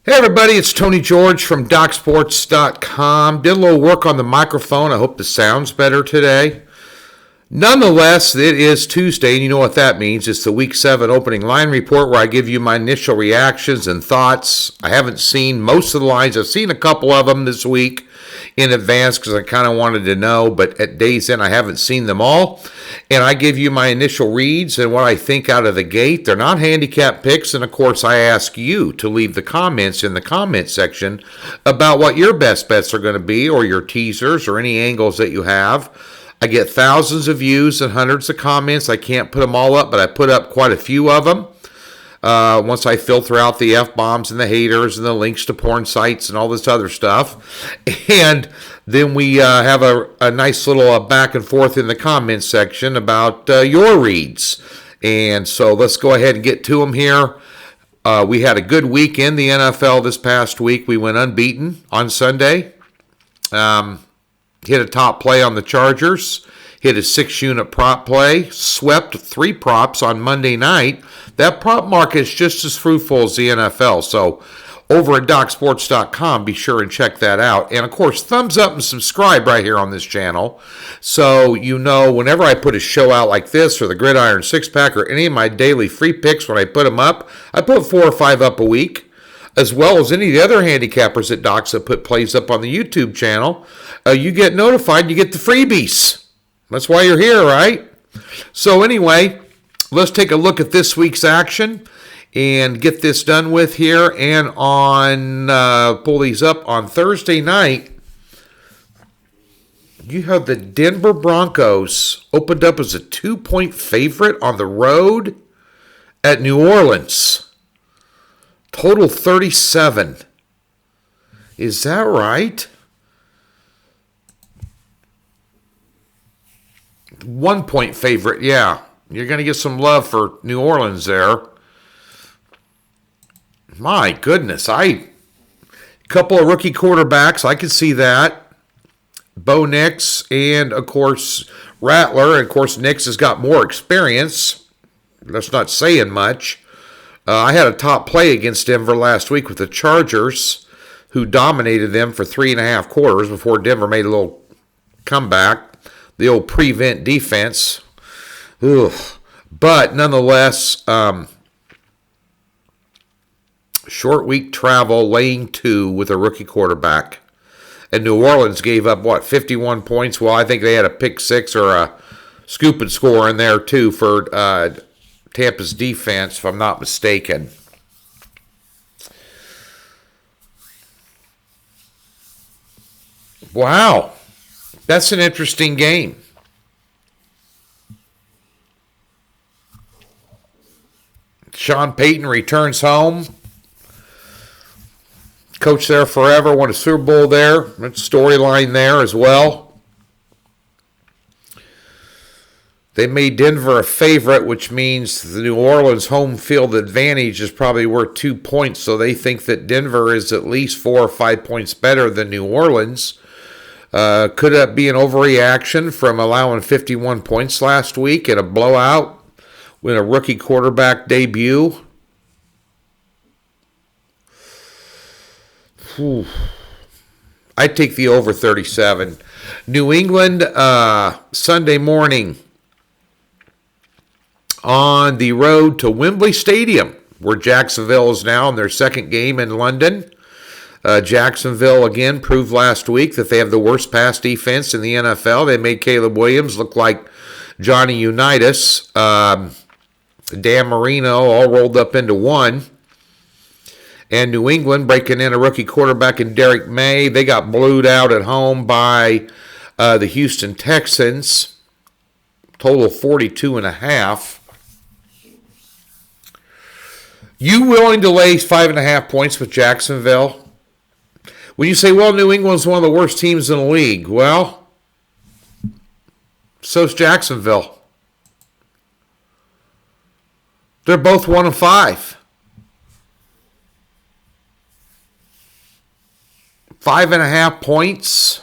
Hey everybody, it's Tony George from DocSports.com. Did a little work on the microphone. I hope the sound's better today. Nonetheless, it is Tuesday, and you know what that means. It's the Week 7 opening line report where I give you my initial reactions and thoughts. I haven't seen most of the lines. I've seen a couple of them this week in advance because I kind of wanted to know, but at day's end, I haven't seen them all. And I give you my initial reads and what I think out of the gate. They're not handicap picks, and of course, I ask you to leave the comments in the comment section about what your best bets are going to be, or your teasers, or any angles that you have. I get thousands of views and hundreds of comments. I can't put them all up, but I put up quite a few of them. Once I filter out the F-bombs and the haters and the links to porn sites and all this other stuff. And then we have a nice little back and forth in the comments section about your reads. And so let's go ahead and get to them here. We had a good week in the NFL this past week. We went unbeaten on Sunday. Hit a top play on the Chargers, hit a 6-unit prop play, swept 3 props on Monday night. That prop market is just as fruitful as the NFL. So over at DocSports.com, be sure and check that out. And of course, thumbs up and subscribe right here on this channel. So you know whenever I put a show out like this, or the Gridiron 6-pack, or any of my daily free picks, when I put them up, I put 4 or 5 up a week, as well as any of the other handicappers at Docs that put plays up on the YouTube channel. You get notified, you get the freebies. That's why you're here, right? So anyway, let's take a look at this week's action and get this done with here. And pull these up on Thursday night, you have the Denver Broncos opened up as a 2-point favorite on the road at New Orleans. Total 37. Is that right? 1-point favorite, yeah. You're going to get some love for New Orleans there. My goodness, couple of rookie quarterbacks, I could see that. Bo Nix and, of course, Rattler. And, of course, Nix has got more experience. That's not saying much. I had a top play against Denver last week with the Chargers, who dominated them for 3.5 quarters before Denver made a little comeback. The old prevent defense. Ugh. But nonetheless, short week travel, laying 2 with a rookie quarterback. And New Orleans gave up, 51 points? Well, I think they had a pick 6 or a scoop and score in there, too, for Tampa's defense, if I'm not mistaken. Wow. That's an interesting game. Sean Payton returns home. Coach there forever, won a Super Bowl there. Storyline there as well. They made Denver a favorite, which means the New Orleans home field advantage is probably worth 2 points. So they think that Denver is at least 4 or 5 points better than New Orleans. Could that be an overreaction from allowing 51 points last week in a blowout with a rookie quarterback debut? I'd take the over 37. New England, Sunday morning on the road to Wembley Stadium, where Jacksonville is now in their second game in London. Jacksonville, again, proved last week that they have the worst pass defense in the NFL. They made Caleb Williams look like Johnny Unitas. Dan Marino all rolled up into one. And New England breaking in a rookie quarterback in Derek May. They got blued out at home by the Houston Texans. Total 42.5. You willing to lay 5.5 points with Jacksonville? When you say, well, New England's one of the worst teams in the league, well, so's Jacksonville. They're both 1-5. 5.5 points.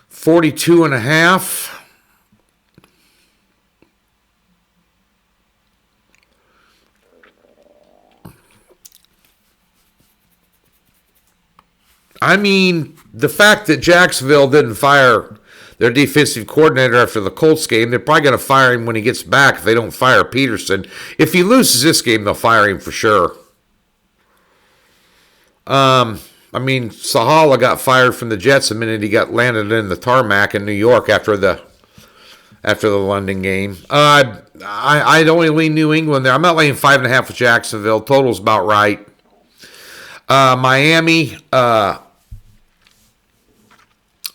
42.5. I mean, the fact that Jacksonville didn't fire their defensive coordinator after the Colts game, they're probably going to fire him when he gets back if they don't fire Peterson. If he loses this game, they'll fire him for sure. I mean, Sahala got fired from the Jets the minute he got landed in the tarmac in New York after the London game. I'd only lean New England there. I'm not laying 5.5 with Jacksonville. Total's about right. Miami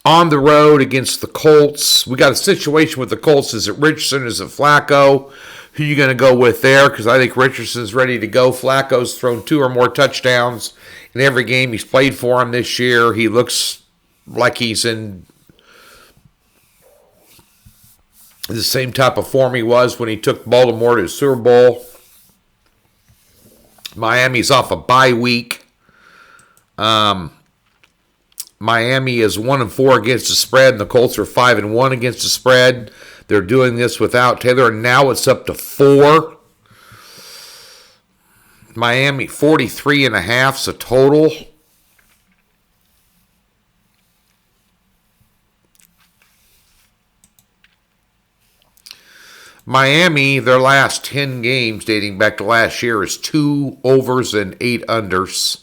on the road against the Colts. We got a situation with the Colts. Is it Richardson? Is it Flacco? Who are you going to go with there? Because I think Richardson's ready to go. Flacco's thrown 2 or more touchdowns in every game he's played for him this year. He looks like he's in the same type of form he was when he took Baltimore to the Super Bowl. Miami's off a bye week. Miami is 1-4 against the spread, and the Colts are 5-1 against the spread. They're doing this without Taylor, and now it's up to 4. Miami 43.5 is a total. Miami, their last 10 games dating back to last year is 2 overs and 8 unders.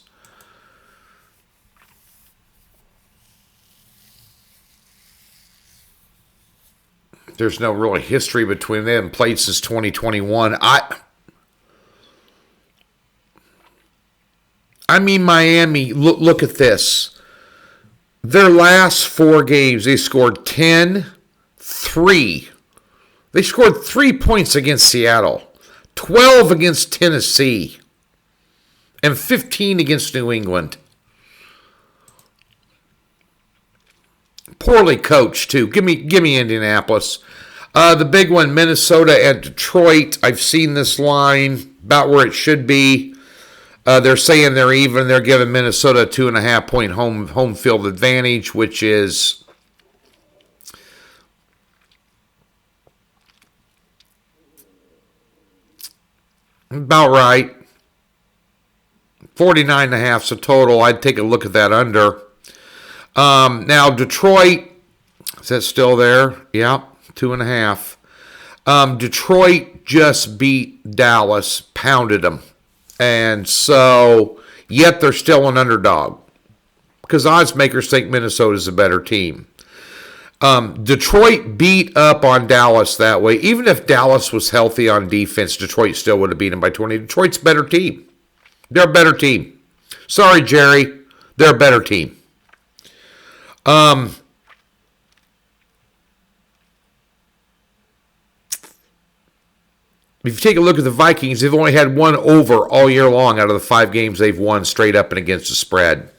There's no real history between them. Played since 2021. I mean, Miami, look at this. Their last 4 games, they scored 10-3. They scored 3 points against Seattle, 12 against Tennessee, and 15 against New England. Poorly coached, too. Give me Indianapolis. The big one, Minnesota and Detroit. I've seen this line about where it should be. They're saying they're even. They're giving Minnesota a 2.5-point home field advantage, which is about right. 49.5 is a total. I'd take a look at that under. Now, Detroit, is that still there? Yeah, 2.5. Detroit just beat Dallas, pounded them. And so, yet they're still an underdog. Because odds makers think Minnesota's a better team. Detroit beat up on Dallas that way. Even if Dallas was healthy on defense, Detroit still would have beat them by 20. Detroit's a better team. They're a better team. Sorry, Jerry. They're a better team. If you take a look at the Vikings, they've only had 1 over all year long out of the 5 games they've won straight up and against the spread.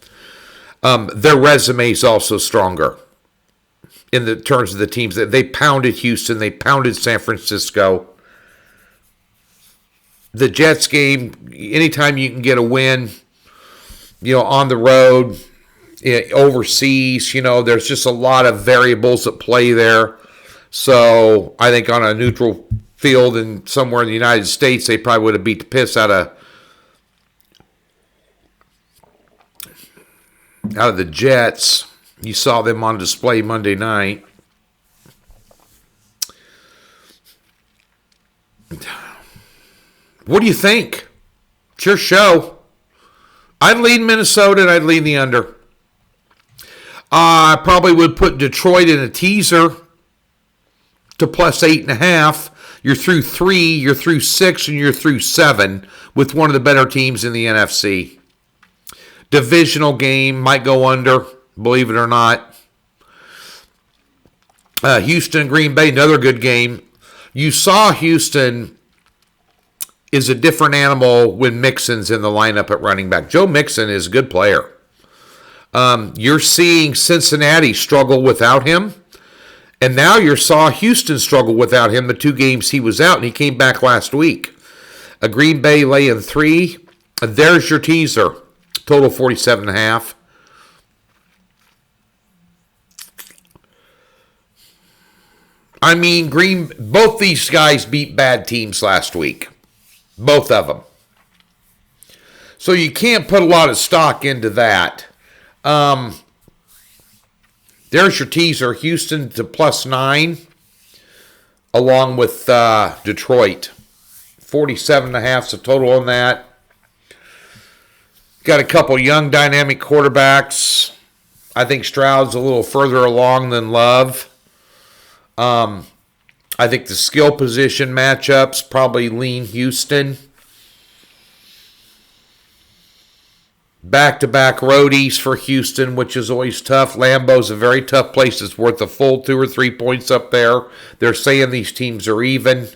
Their resume is also stronger in the terms of the teams that they pounded Houston, they pounded San Francisco. The Jets game, anytime you can get a win, on the road, overseas, there's just a lot of variables at play there. So I think on a neutral field and somewhere in the United States, they probably would have beat the piss out of the Jets. You saw them on display Monday night. What do you think? It's your show. I'd lean Minnesota and I'd lean the under. I probably would put Detroit in a teaser to plus 8.5. You're through 3, you're through 6, and you're through 7 with one of the better teams in the NFC. Divisional game, might go under, believe it or not. Houston, Green Bay, another good game. You saw Houston is a different animal when Mixon's in the lineup at running back. Joe Mixon is a good player. You're seeing Cincinnati struggle without him. And now you saw Houston struggle without him the 2 games he was out, and he came back last week. A Green Bay laying 3. There's your teaser. Total 47.5. I mean, both these guys beat bad teams last week. Both of them. So you can't put a lot of stock into that. There's your teaser. Houston to +9, along with Detroit. 47.5 is the total on that. Got a couple young dynamic quarterbacks. I think Stroud's a little further along than Love. I think the skill position matchups probably lean Houston. Back-to-back roadies for Houston, which is always tough. Lambeau's a very tough place. It's worth a full 2 or 3 points up there. They're saying these teams are even.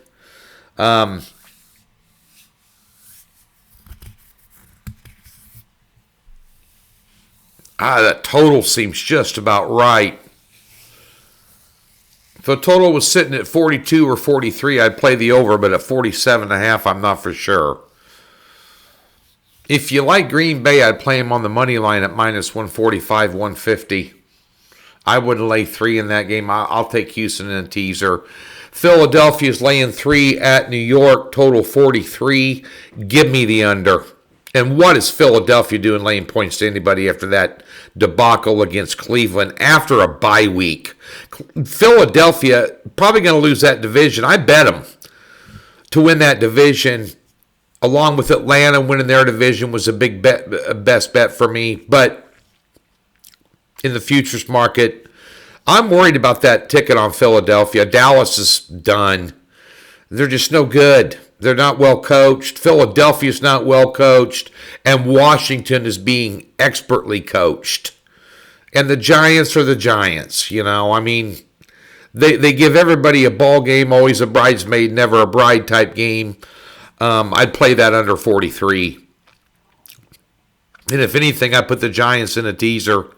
That total seems just about right. If the total was sitting at 42 or 43, I'd play the over, but at 47.5, I'm not for sure. If you like Green Bay, I'd play him on the money line at -145, 150. I wouldn't lay 3 in that game. I'll take Houston in a teaser. Philadelphia's laying 3 at New York, total 43. Give me the under. And what is Philadelphia doing laying points to anybody after that debacle against Cleveland after a bye week? Philadelphia probably going to lose that division. I bet them to win that division, along with Atlanta winning their division, was a big bet, best bet for me. But in the futures market, I'm worried about that ticket on Philadelphia. Dallas is done. They're just no good. They're not well coached. Philadelphia's not well coached. And Washington is being expertly coached. And the Giants are the Giants, you know. I mean, they give everybody a ball game, always a bridesmaid, never a bride type game. I'd play that under 43. And if anything, I put the Giants in a teaser.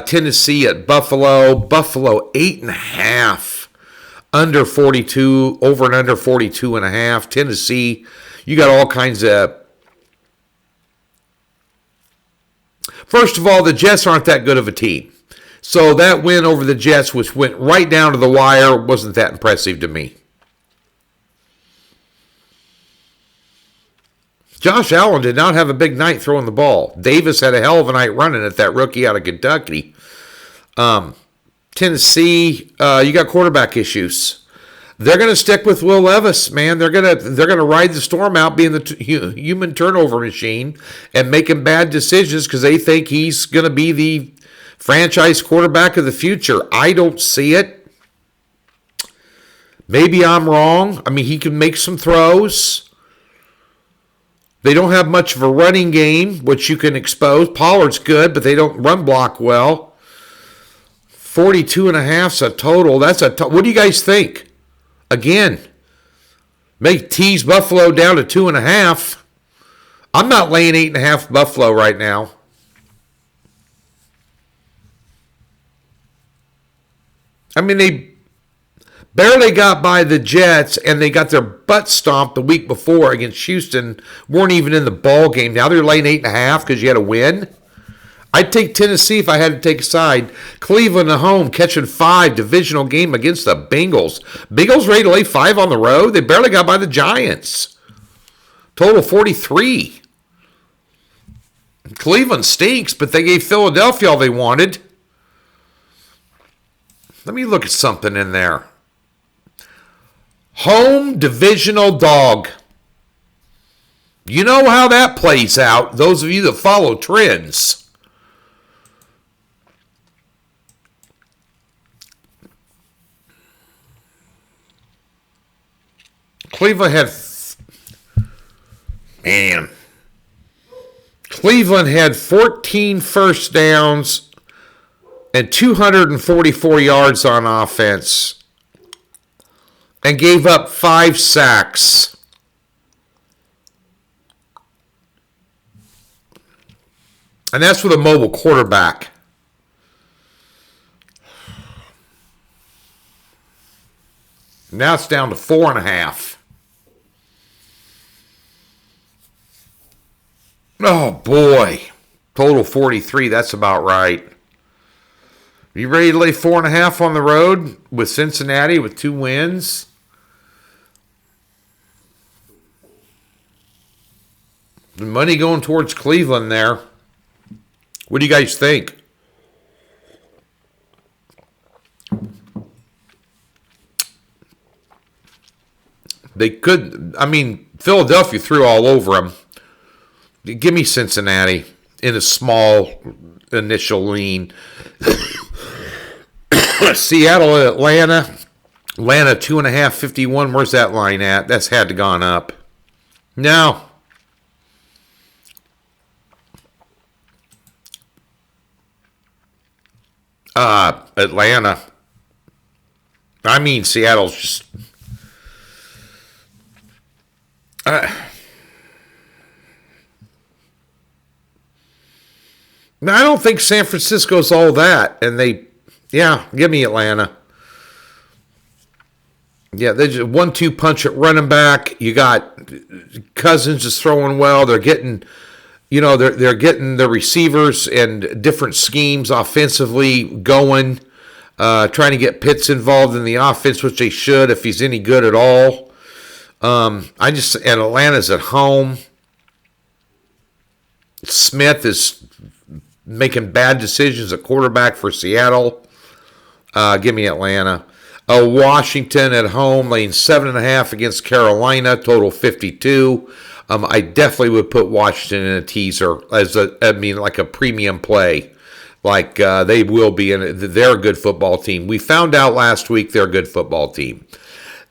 Tennessee at Buffalo. Buffalo 8.5. Under 42, over and under 42.5. Tennessee, you got all kinds of... First of all, the Jets aren't that good of a team. So that win over the Jets, which went right down to the wire, wasn't that impressive to me. Josh Allen did not have a big night throwing the ball. Davis had a hell of a night running at that rookie out of Kentucky. Tennessee, you got quarterback issues. They're going to stick with Will Levis, man. They're going to ride the storm out, being the human turnover machine and making bad decisions because they think he's going to be the franchise quarterback of the future. I don't see it. Maybe I'm wrong. I mean, he can make some throws. They don't have much of a running game, which you can expose. Pollard's good, but they don't run block well. 42.5's a total. That's what do you guys think? Again, make tease Buffalo down to 2.5. I'm not laying 8.5 Buffalo right now. I mean, they barely got by the Jets, and they got their butt stomped the week before against Houston. Weren't even in the ball game. Now they're laying 8.5 because you had a win. I'd take Tennessee if I had to take a side. Cleveland at home, catching 5, divisional game against the Bengals. Bengals ready to lay 5 on the road. They barely got by the Giants. Total 43. Cleveland stinks, but they gave Philadelphia all they wanted. Let me look at something in there. Home divisional dog. You know how that plays out, those of you that follow trends. Cleveland had 14 first downs and 244 yards on offense and gave up 5 sacks. And that's with a mobile quarterback. Now it's down to 4.5. Oh, boy. Total 43. That's about right. Are you ready to lay 4.5 on the road with Cincinnati with 2 wins? The money going towards Cleveland there. What do you guys think? They could, Philadelphia threw all over them. Give me Cincinnati in a small initial lean. Seattle at Atlanta. Atlanta 2.5, 51. Where's that line at? That's had to gone up. No. Atlanta. Seattle's just. I don't think San Francisco's all that. And give me Atlanta. Yeah, they just 1-2 punch at running back. You got Cousins is throwing well. They're getting, they're getting the receivers and different schemes offensively going. Trying to get Pitts involved in the offense, which they should if he's any good at all. And Atlanta's at home. Smith is making bad decisions at quarterback for Seattle. Give me Atlanta. Washington at home, laying 7.5 against Carolina, total 52. I definitely would put Washington in a teaser like a premium play. Like they will be in it. They're a good football team. We found out last week they're a good football team.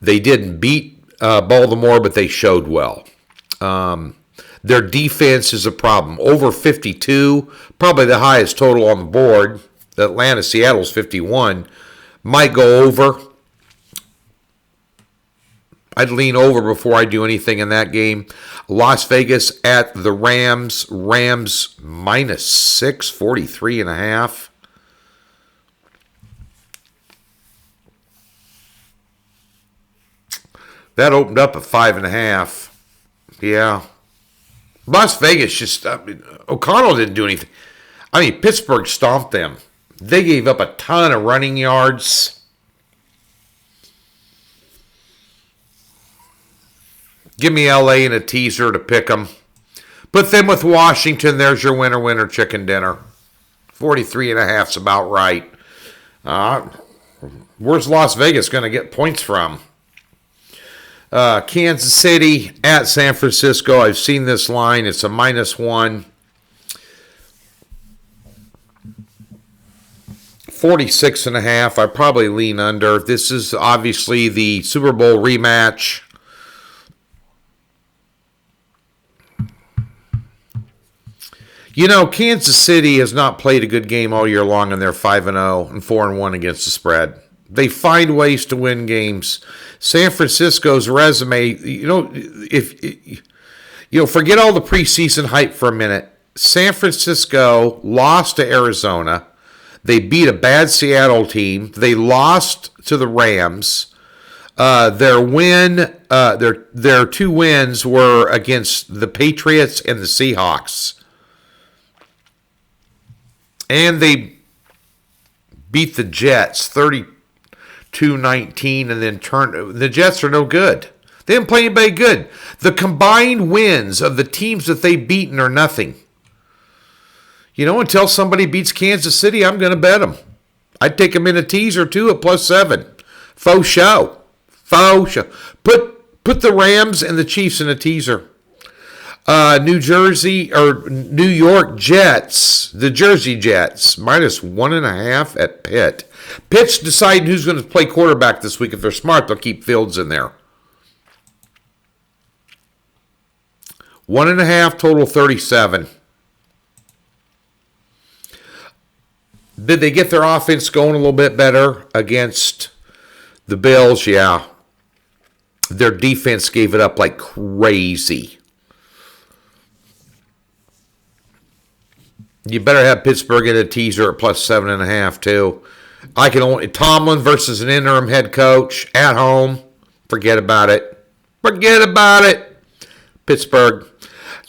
They didn't beat Baltimore, but they showed well. Their defense is a problem. Over 52, probably the highest total on the board. Atlanta, Seattle's 51. Might go over. I'd lean over before I do anything in that game. Las Vegas at the Rams. Rams -6, 43.5. That opened up at 5.5. Yeah. Las Vegas just, O'Connell didn't do anything. Pittsburgh stomped them. They gave up a ton of running yards. Give me LA in a teaser to pick them. Put them with Washington. There's your winner chicken dinner. 43.5 is about right. Where's Las Vegas going to get points from? Kansas City at San Francisco. I've seen this line. It's a -1. 46.5. I probably lean under. This is obviously the Super Bowl rematch. Kansas City has not played a good game all year long, and they're 5-0 and 4-1 against the spread. They find ways to win games. San Francisco's resume, forget all the preseason hype for a minute. San Francisco lost to Arizona. They beat a bad Seattle team. They lost to the Rams. Their two wins were against the Patriots and the Seahawks. And they beat the Jets 32-19 and then the Jets are no good. They didn't play anybody good. The combined wins of the teams that they've beaten are nothing. Until somebody beats Kansas City, I'm going to bet them. I'd take them in a teaser too at +7. Faux show. Put the Rams and the Chiefs in a teaser. New York Jets, the Jersey Jets, -1.5 at Pitt. Pitt's deciding who's going to play quarterback this week. If they're smart, they'll keep Fields in there. 1.5, total 37. Did they get their offense going a little bit better against the Bills? Yeah. Their defense gave it up like crazy. You better have Pittsburgh in a teaser at +7.5 too. Tomlin versus an interim head coach at home. Forget about it. Pittsburgh.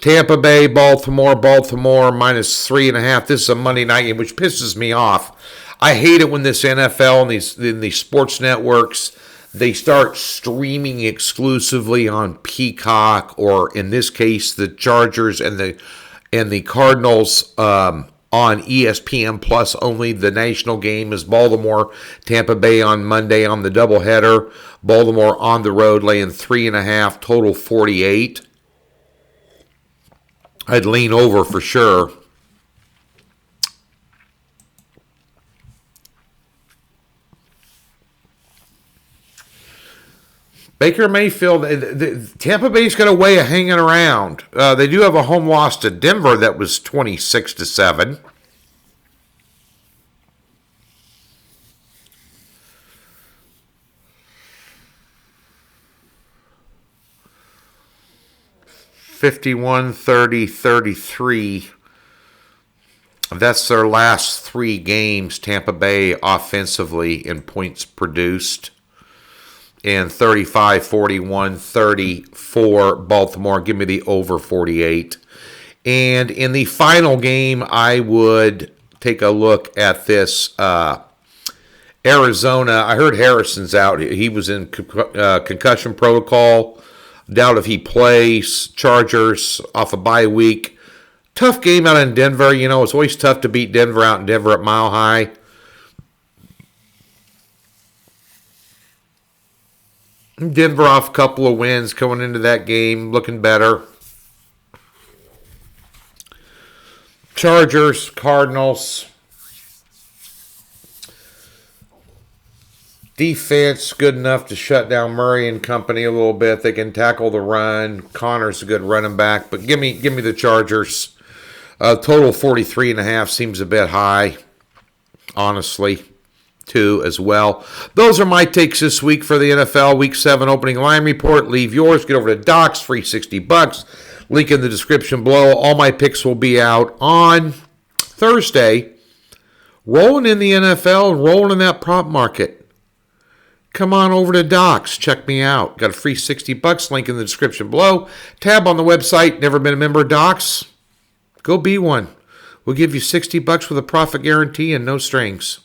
Tampa Bay, Baltimore -3.5. This is a Monday night game, which pisses me off. I hate it when this NFL and these sports networks, they start streaming exclusively on Peacock, or in this case, the Chargers and the Cardinals on ESPN Plus only. The national game is Baltimore, Tampa Bay on Monday on the doubleheader. Baltimore on the road laying 3.5, total 48. I'd lean over for sure. Baker Mayfield, Tampa Bay's got a way of hanging around. They do have a home loss to Denver that was 26-7. (51-30-33). That's their last 3 games, Tampa Bay offensively in points produced. And 35-41-34 Baltimore. Give me the over 48. And in the final game, I would take a look at this Arizona. I heard Harrison's out. He was in concussion protocol. Doubt if he plays. Chargers off a bye week. Tough game out in Denver. You know, it's always tough to beat Denver out in Denver at Mile High. Denver off a couple of wins going into that game, looking better. Chargers, Cardinals. Defense good enough to shut down Murray and company a little bit. They can tackle the run. Connor's a good running back, but give me the Chargers. Total 43.5 seems a bit high, honestly. Too as well. Those are my takes this week for the NFL Week 7 opening line report. Leave yours. Get over to Docs, free $60. Link in the description below. All my picks will be out on Thursday. Rolling in the NFL and rolling in that prop market. Come on over to Docs. Check me out. Got a free $60. Link in the description below. Tab on the website. Never been a member of Docs? Go be one. We'll give you $60 with a profit guarantee and no strings.